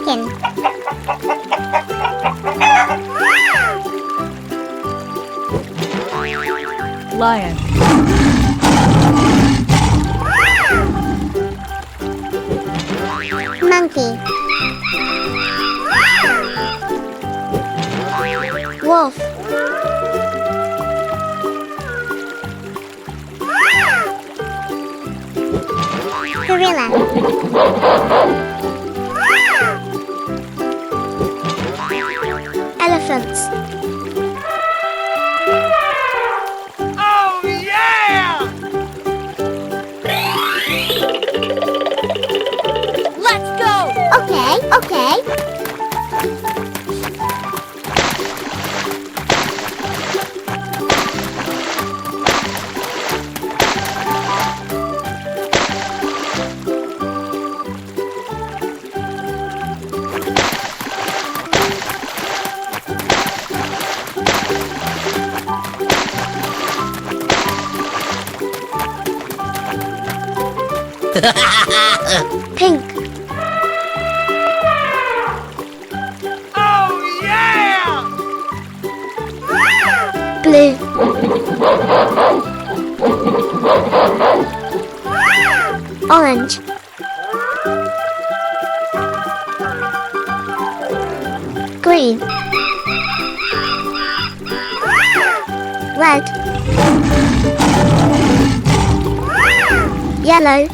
Chicken. Lion. Monkey. Wolf. Gorilla. Elephants. Oh, yeah! Let's go! Okay. Pink. Oh, yeah! Blue. Orange. Green. Red. Yellow.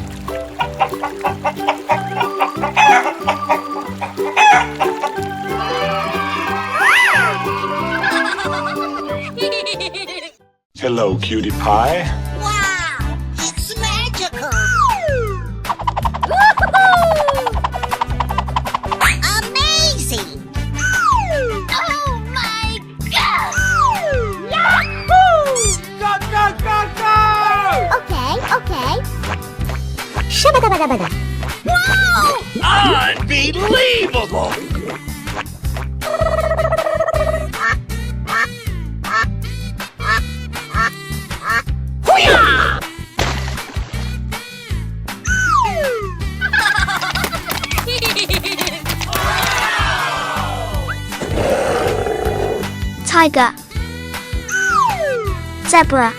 Hello, cutie pie. Wow! It's magical! Amazing! Oh my god! Yahoo! Go, go, go, go! Okay. Shabba-dabba-dabba-da. Wow! Unbelievable! Tiger. Zebra.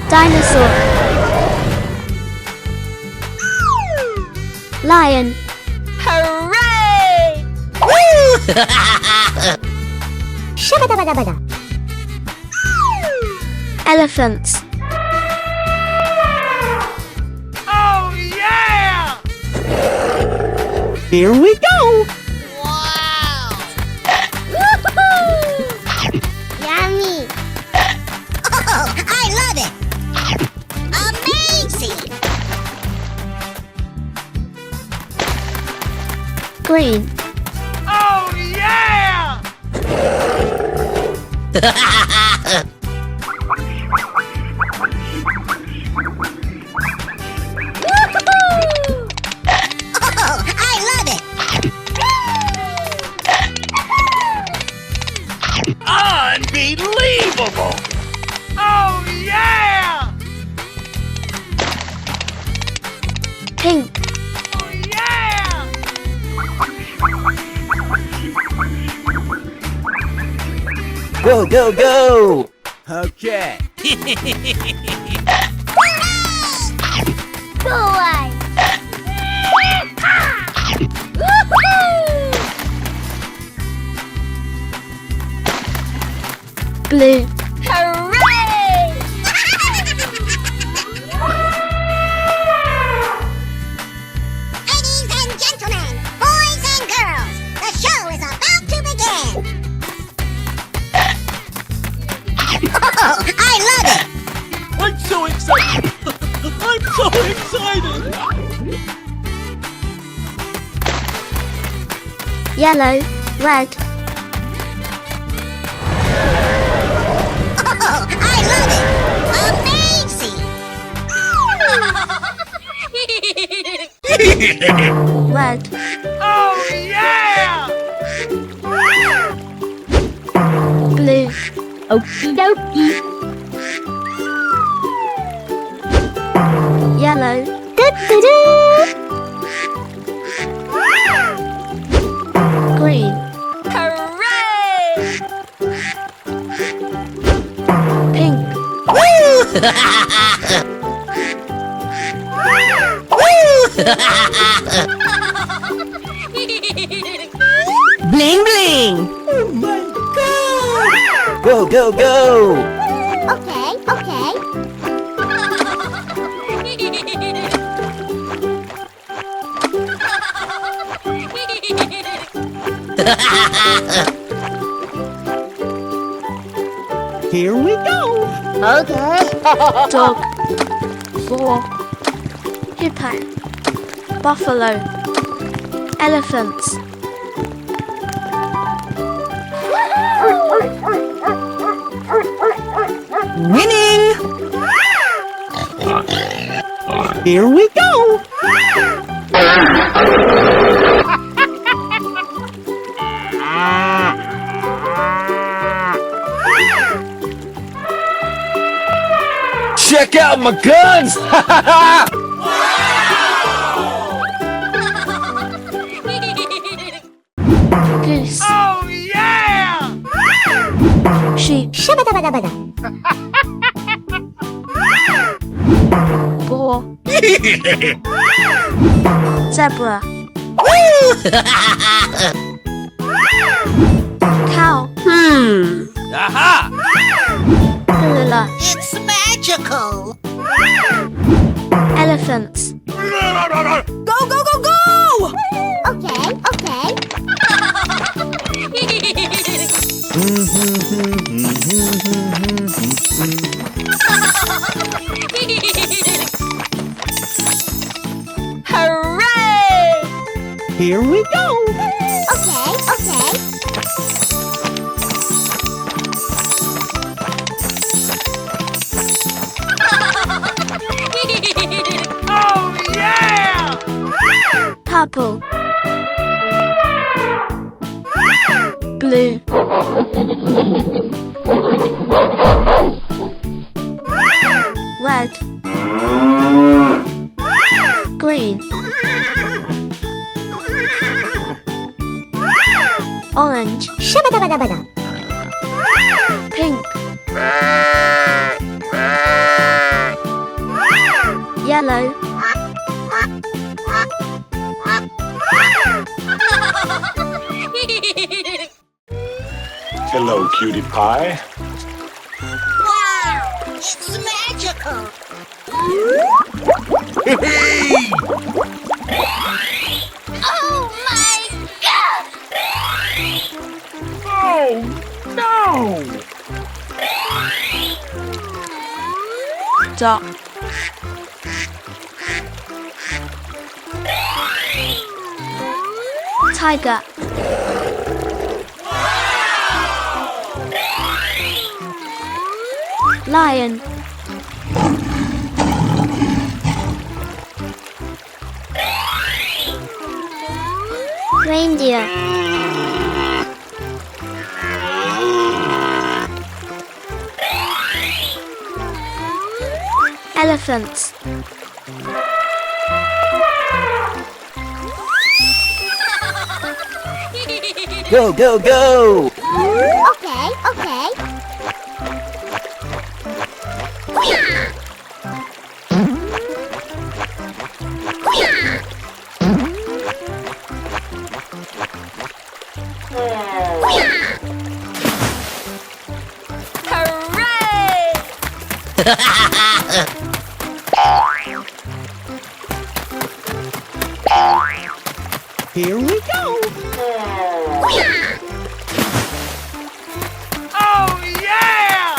Dinosaur. Lion. Hooray! Shabba-dabba-dabba-da. Elephants. Oh, yeah! Here we go! Wow! Yummy. Oh, I love it! Amazing! Green. Oh, yeah! Oh, I love it! Unbelievable! Oh, yeah! Pink. Oh, yeah! Go, go, go! Okay. Go away. Blue. Hooray! Ladies and gentlemen, boys and girls, the show is about to begin! Oh, I love it! I'm so excited! I'm so excited! Yellow. Red. Oh, I love it! Amazing! Red. Oh, yeah! Blue. Okie dokie. Yellow. Green. Hooray! Pink. Bling bling! Oh my god! Go, go, go! Okay, okay. Here we go! Okay. Dog. Boar. Hippo. Buffalo. Elephants. Winning! Here we go! Check out my guns! Goose. Oh yeah! Sheep. Shabba-dabba-dabba-da. Boar. Zebra. Cow. Aha! Gorilla. It's magical. Elephants. Go, go, go, go! Okay, okay. Hooray! Here we go! Okay, okay. Oh yeah! Purple. Blue. Red. Green. Orange. Shabba-dabba-dabba-da. Pink. Yellow. Hello, cutie pie. Wow, it's magical. Oh my god! Oh no! Duck. Tiger. Lion. Reindeer. Elephants. Go, go, go! Okay, okay. Hooray! Here we go! Oh yeah!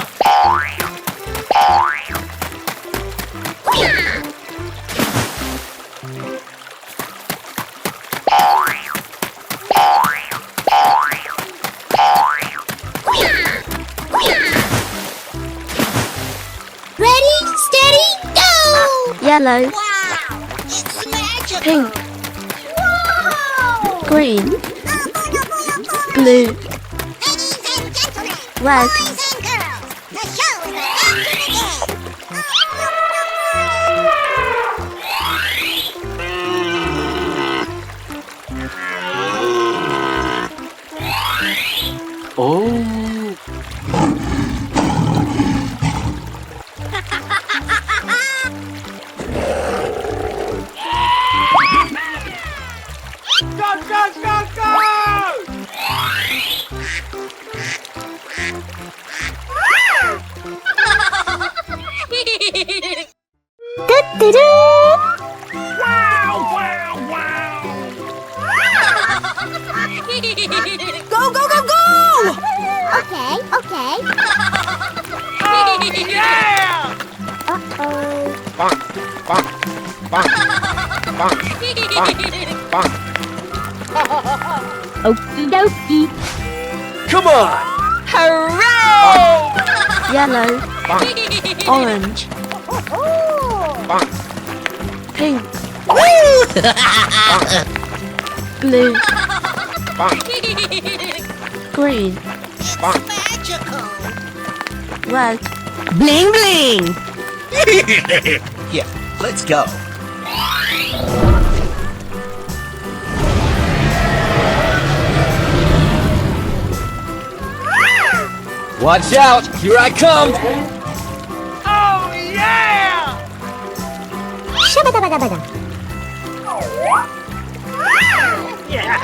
Ready, steady, go! Yellow. Wow, it's magical. Pink. Whoa! Green. Ladies Blue. and gentlemen, Red. boys and girls, the show is about to begin. Oh. Go, go, go, go! Wow, wow, wow! Go, go, go, go! Okay, okay. Oh, yeah! Okie dokie. Come on! Hooray! Yellow. Orange. Pink. Blue. Green. Magical. Red. Bling, bling! Yeah, let's go. Watch out! Here I come! Oh, yeah! Shabba-dabba-dabba-da. Oh, yeah!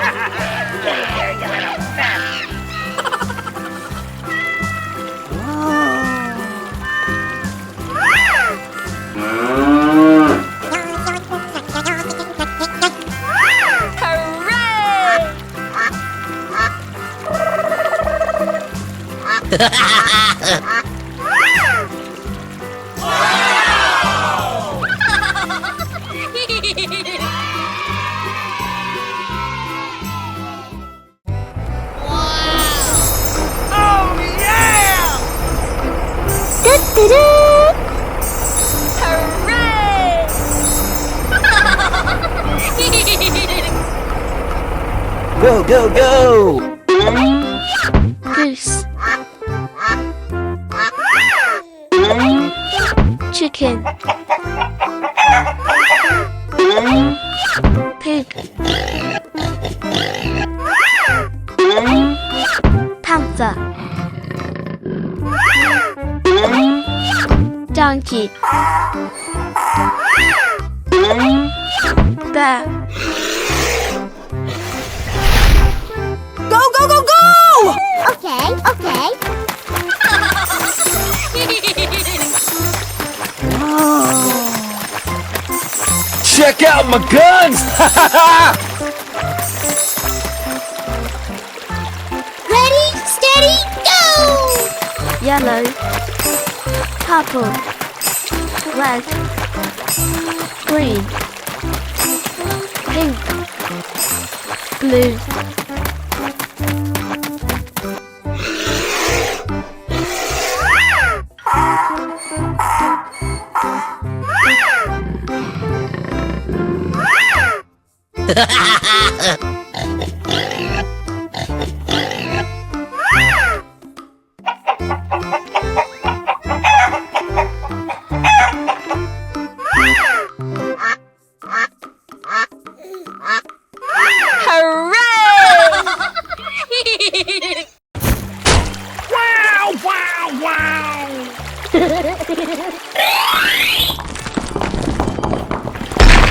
Go, go, go! Goose. Chicken. Pig. Panther. Donkey. Bear. Go, go, go, go! Okay, okay. Check out my guns! Ready, steady, go! Yellow. Purple. Red. Green. Pink. Blue. Wow, wow, wow!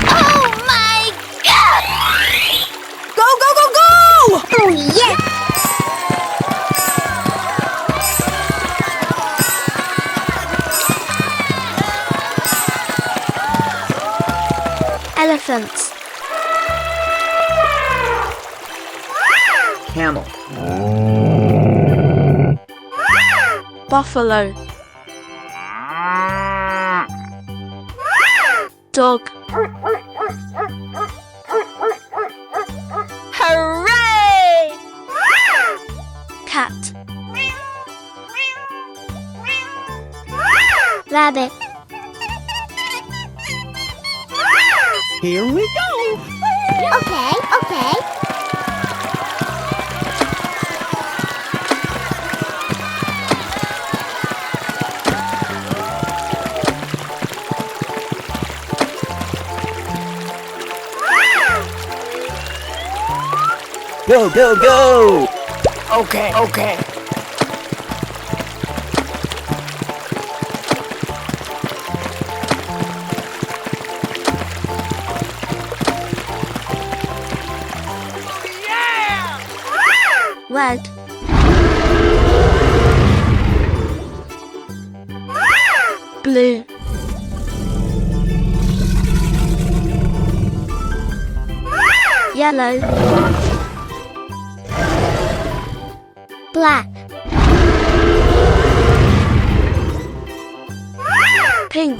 Oh my god! Go, go, go, go! Oh, yes! Elephants. Camel. Buffalo. Dog. Hooray! Cat. Rabbit. Here we go! Okay, okay. Go, go, go! Okay, okay. Red, blue, yellow, black, pink,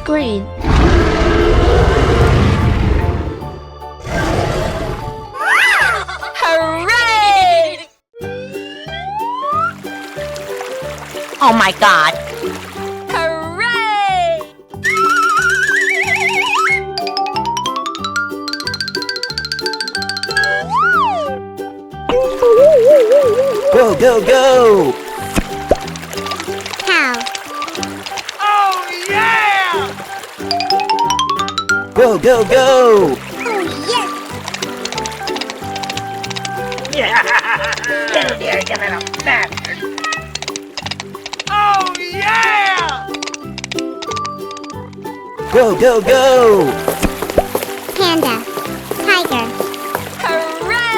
green, Hooray! Oh my god! Hooray! Go, go, go! Cow. Oh yeah! Go, go, go! Oh, yes. Oh yeah! Go, go, go! Panda. Tiger. Hooray!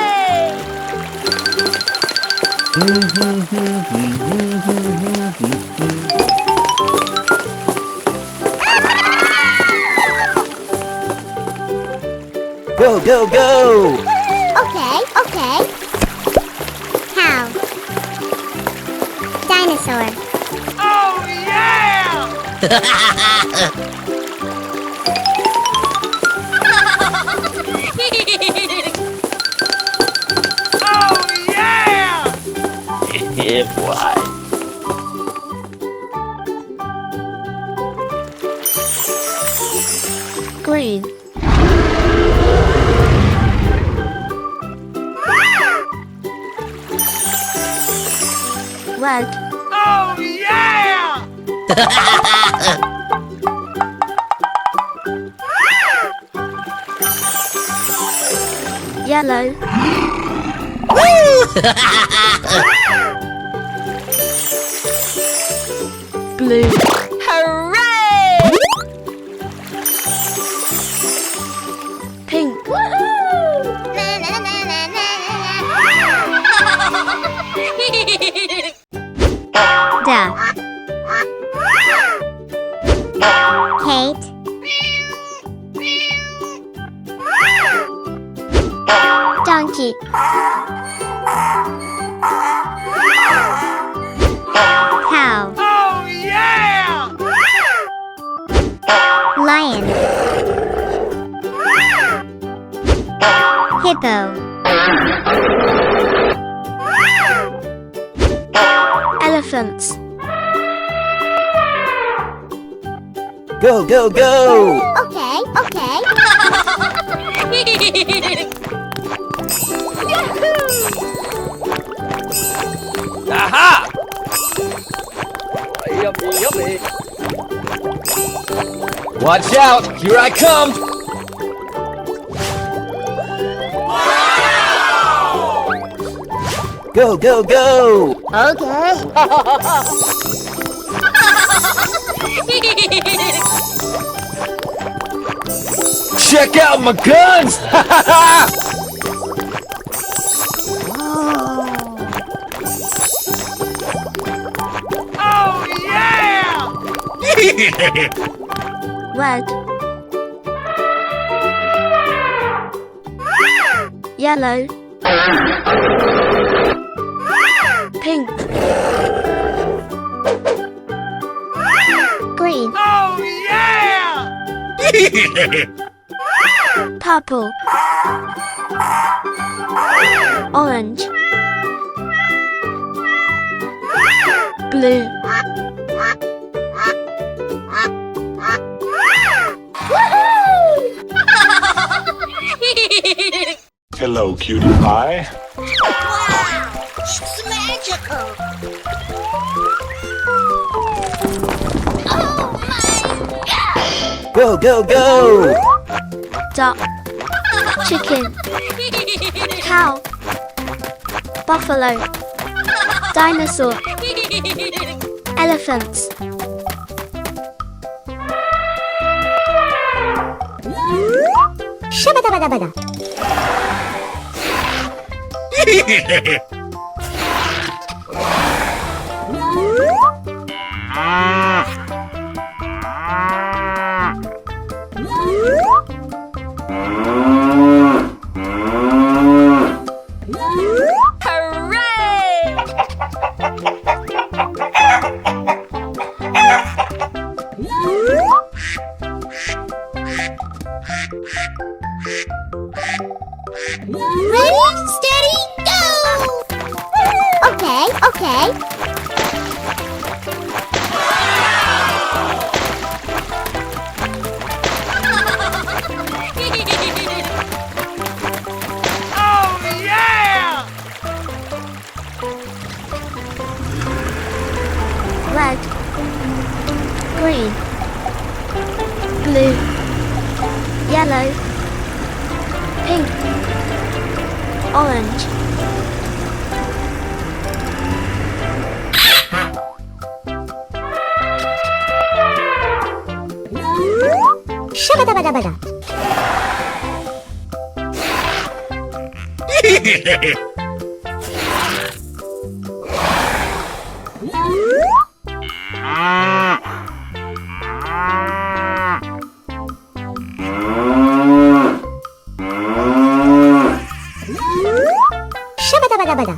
Go, go, go! Okay, okay. Cow. Dinosaur. Oh yeah! Oh yeah! Yeah, boy. green, red, Oh yeah! yellow, blue, Hooray! pink, Na, na, na, na, na, duck, Kate. Donkey. Cow. Oh yeah! Lion. Hippo. elephants, Go, go, go! Okay, okay. Aha! Yummy, yummy. Watch out! Here I come! Go, go, go! Okay. Check out my guns! Ha ha ha! Oh yeah! red, yellow, pink, green, Oh yeah! purple, orange, blue, Hello, cutie pie. Wow! It's magical! Oh my god! Go, go, go! duck, chicken, cow, buffalo, dinosaur, elephants, Shabba-dabba-dabba-da. Ready, steady, go! Okay, okay. Oh, yeah! red, green, blue, yellow, pink, orange, Shabba-dabba-dabba-da. Shabba-dabba-dabba-da.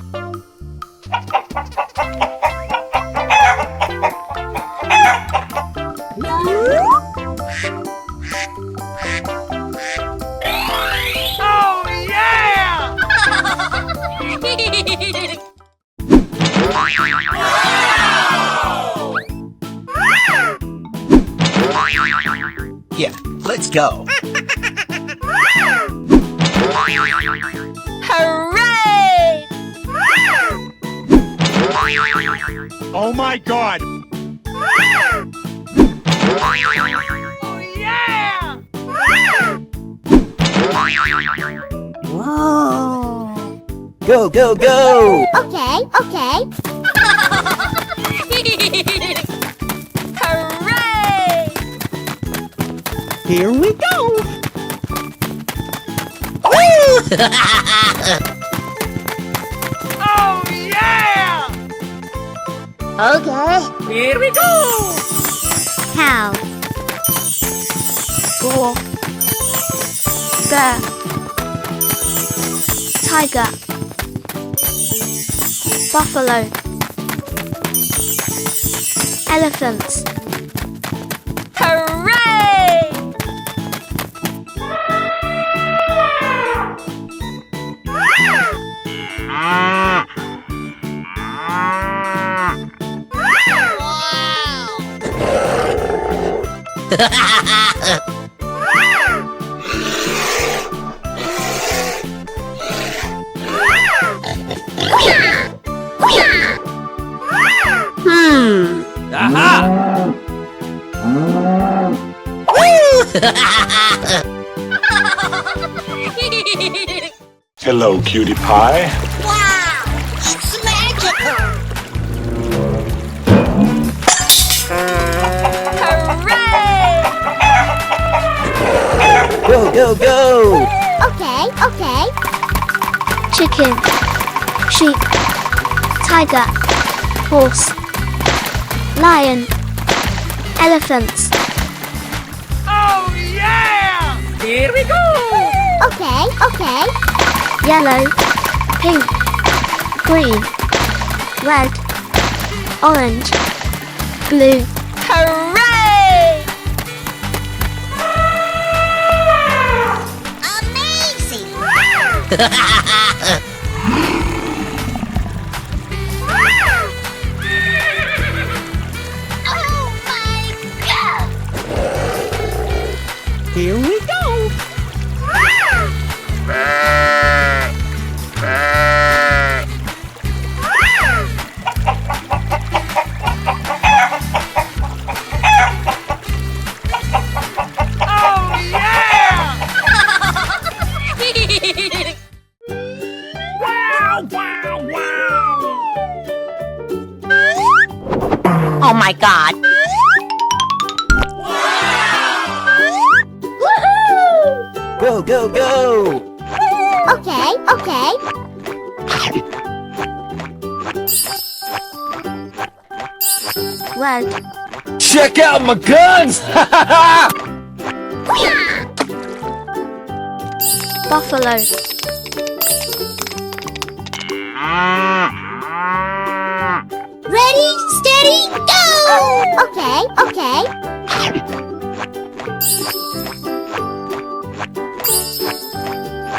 Oh, yeah! Yeah, let's go. Hooray! Oh my god! Oh yeah! Go, go, go! Okay, okay. Hooray! Here we go. Oh yeah! Okay. Here we go! Cow. boar, bear, tiger, buffalo, elephants, Hooray! Aha! Hello, cutie pie. Wow! It's magical! Hooray! Go, go, go! Okay, okay. chicken, sheep, tiger, horse, lion, elephants, Oh yeah! Here we go! Okay, okay. yellow, pink, green, red, orange, blue, Hooray! Amazing! Oh my god! Here we go. Oh yeah! Go, go, go! Okay, okay. Red, Check out my guns! buffalo, Ready, steady, go! Okay, okay.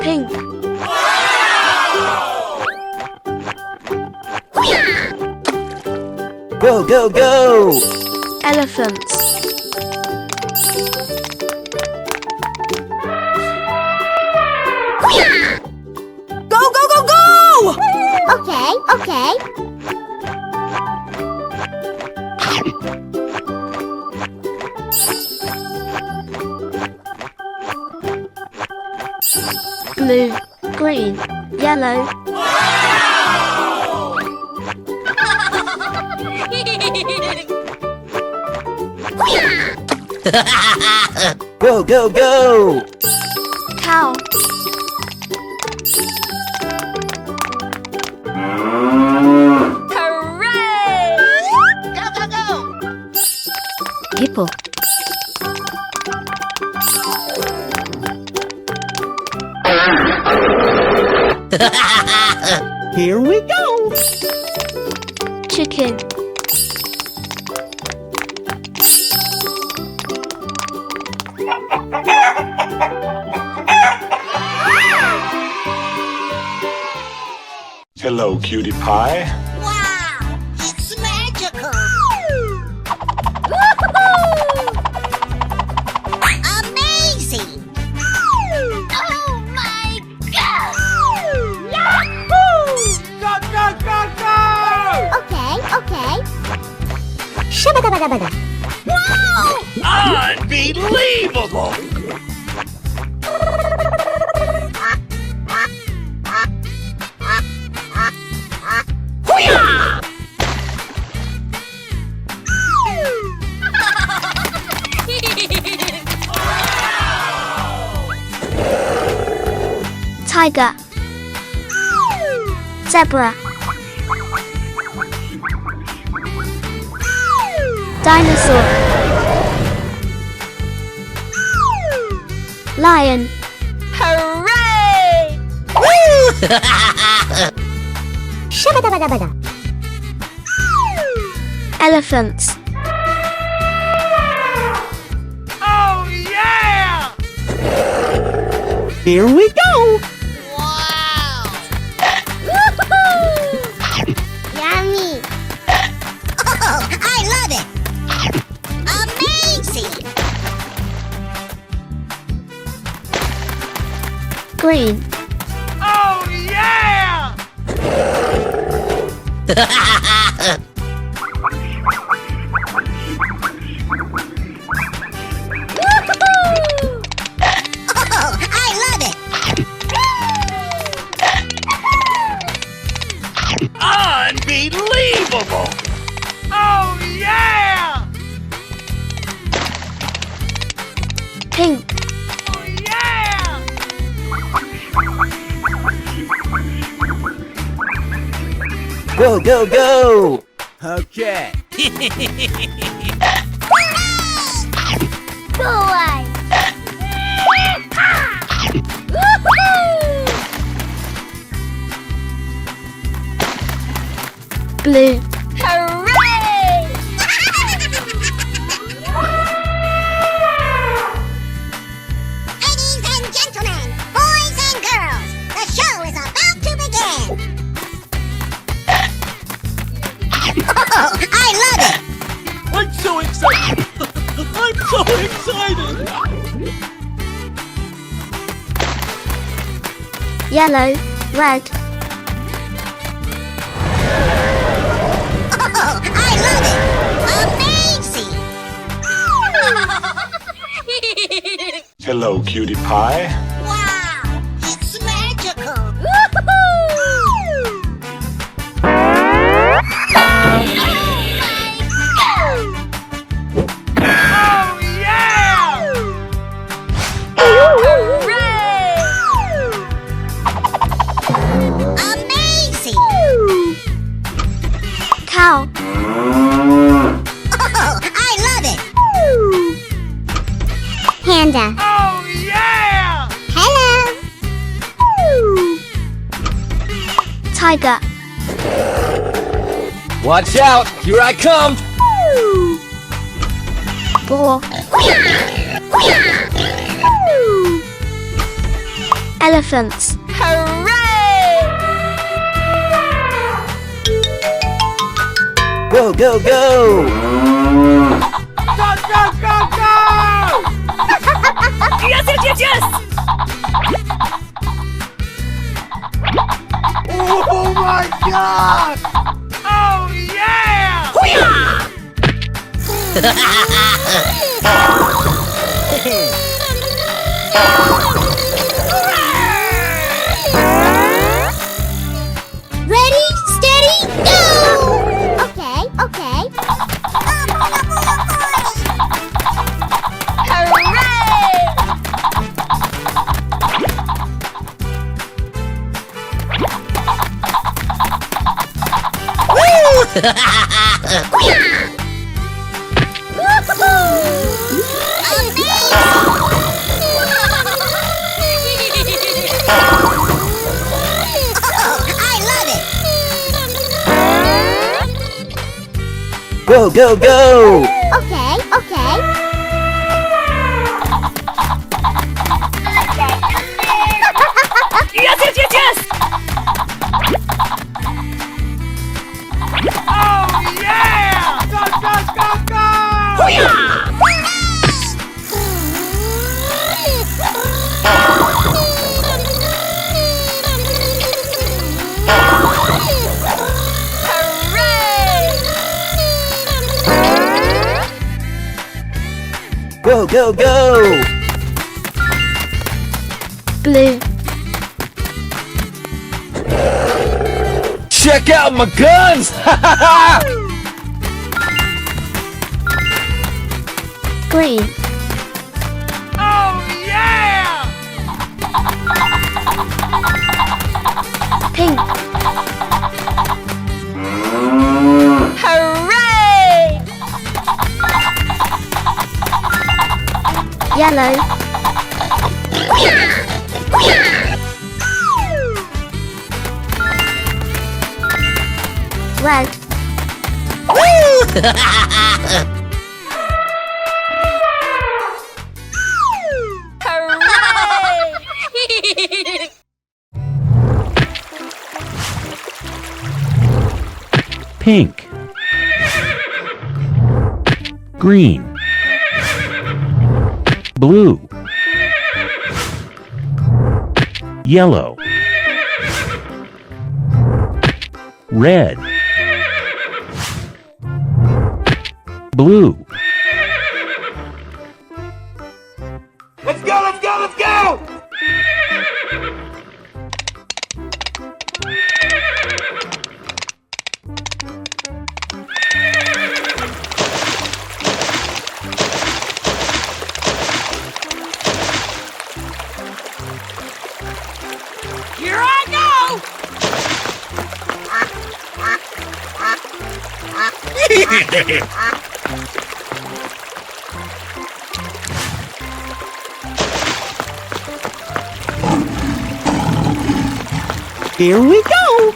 pink, Go, go, go! elephants, Go, go, go, go! Okay, okay. blue, green, yellow, Go, go, go! cow, Hooray! Go, go, go! hippo, Here we go! chicken, Hello, cutie pie. Wow, it's magical. Amazing. Oh my god. Yahoo! Go, go, go, go! Okay, okay. Shabba-dabba-dabba-da. Wow! Unbelievable! tiger, zebra, dinosaur, lion, Hooray! Shabba-dabba-dabba-da. elephants, Oh, yeah! Here we go! Yummy. Oh, I love it. Amazing. green, Oh, yeah! Oh, I love it. Unbelievable! Oh, yeah! pink, Oh, yeah! Go, go, go! Okay. Go away. blue, Hooray! Ladies and gentlemen, boys and girls, the show is about to begin. Oh, I love it. I'm so excited! I'm so excited! yellow, red, Oh, I love it. Amazing. Hello, cutie pie. Wow, it's magical. Oh, yeah! Hooray! Tiger. Watch out! Here I come! Boar. Elephants. Hooray! Go, go, go! Go, go, go, go! Yes, yes, yes, yes! Oh my god! Oh yeah! Ready, steady, go! Okay, okay. Hooray! I love it. Go, go, go! Okay, okay. Yes, yes, yes, yes! Oh yeah! Go, go, go, go! Go, go, go! Blue. Check out my guns! Ha ha ha! Green. Oh yeah! Pink. Hooray! Yellow. Red. Hooray! Pink, green, blue, yellow, red, blue, Let's go, let's go, let's go! Here I go! Here we go!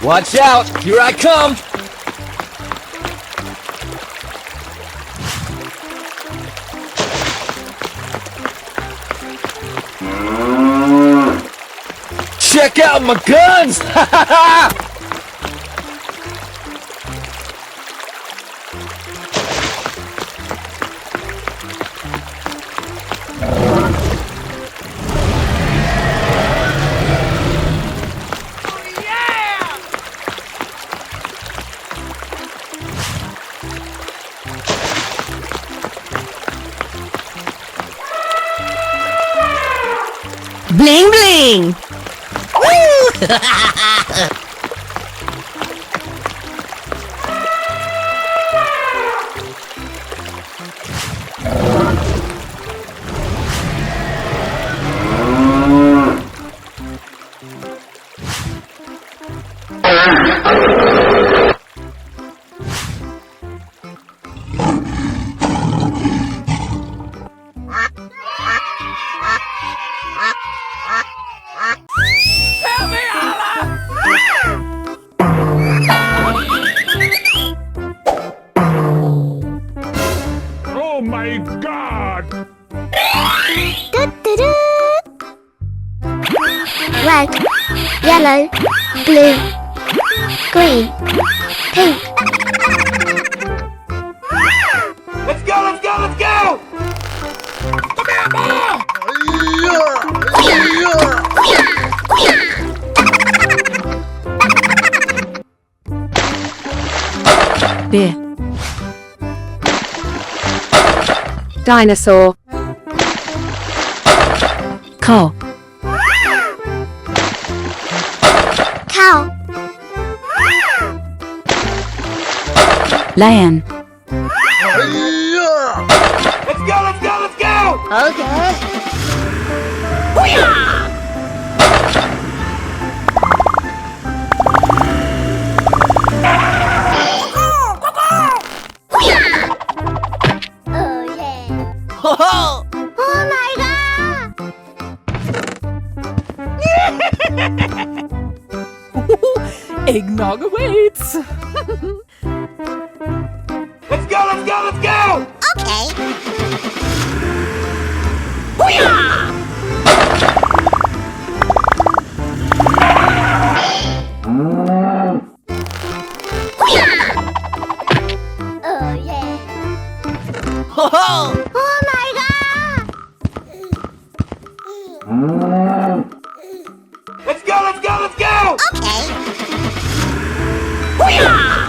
Watch out! Here I come! Check out my guns! Ha ha ha! Oh yeah! Bling bling! red, yellow, blue, green, pink. Let's go, let's go, let's go! Bear. Dinosaur. Cow. Cow, Lion. Let's go, let's go, let's go! Okay. Oh yeah. Oh, Oh my god! eggnog awaits. Let's go, let's go, let's go! Okay. Oh yeah. Oh, Oh my god! Let's go, let's go, let's go! Okay. Oh yeah.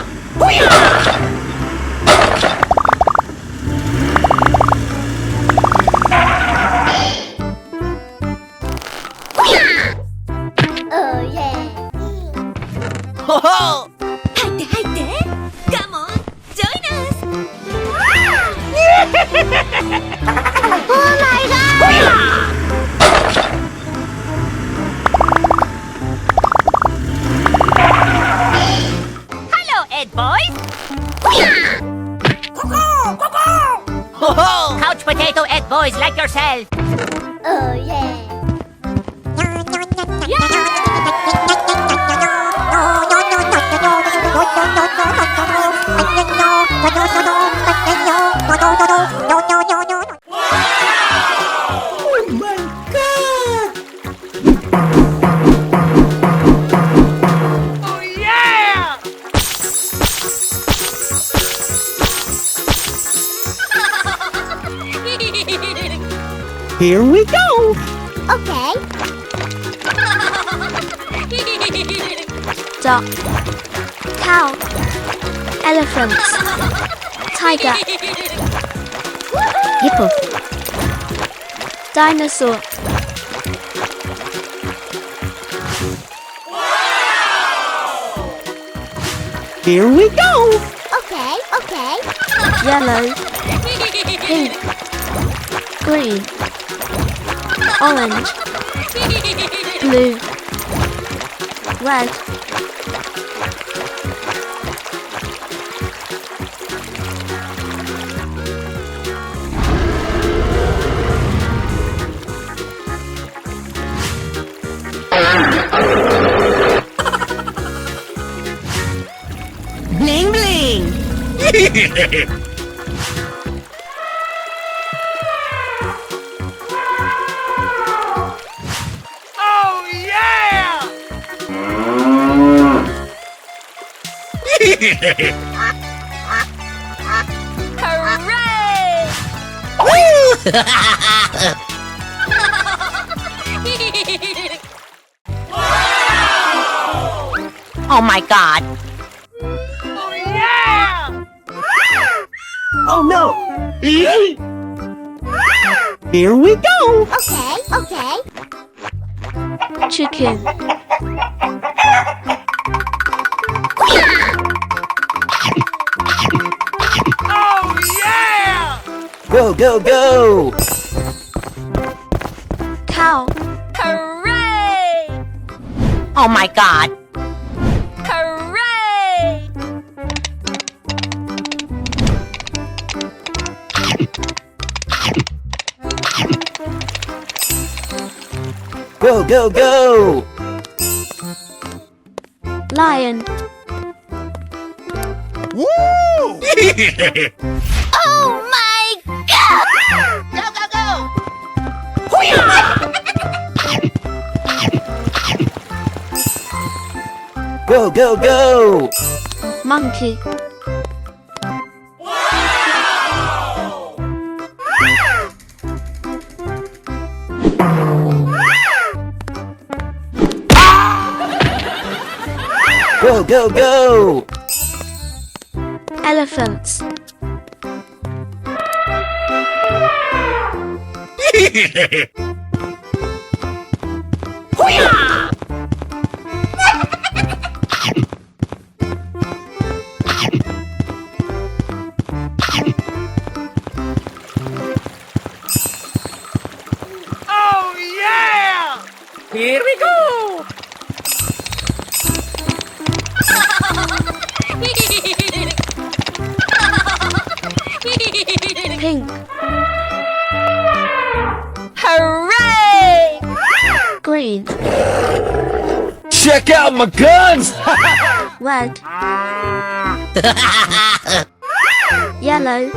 oh, Haydi haydi. Come on, join us. Oh my god! Hello, Ed boys. oh, Couch potato Ed boys like yourself. Oh yeah. oh my God! Oh yeah! Here we go. Okay. duck, cow, elephant, tiger, hippo, dinosaur, Here we go. Okay. Okay. yellow, pink, green, orange, blue, red, Bling bling. Oh yeah! Oh my God. Oh yeah! Oh no. Here we go. Okay. Okay. chicken, Oh yeah! Go, go, go! cow, Hooray! Oh my God. Hooray! Go, go, go! lion, Oh my god! Go, go, go! Go, go, go! Monkey. Go, go, go! Elephants. Oh, yeah! Here we go! Pink. Hooray! Green. Check out my guns! Red. Yellow.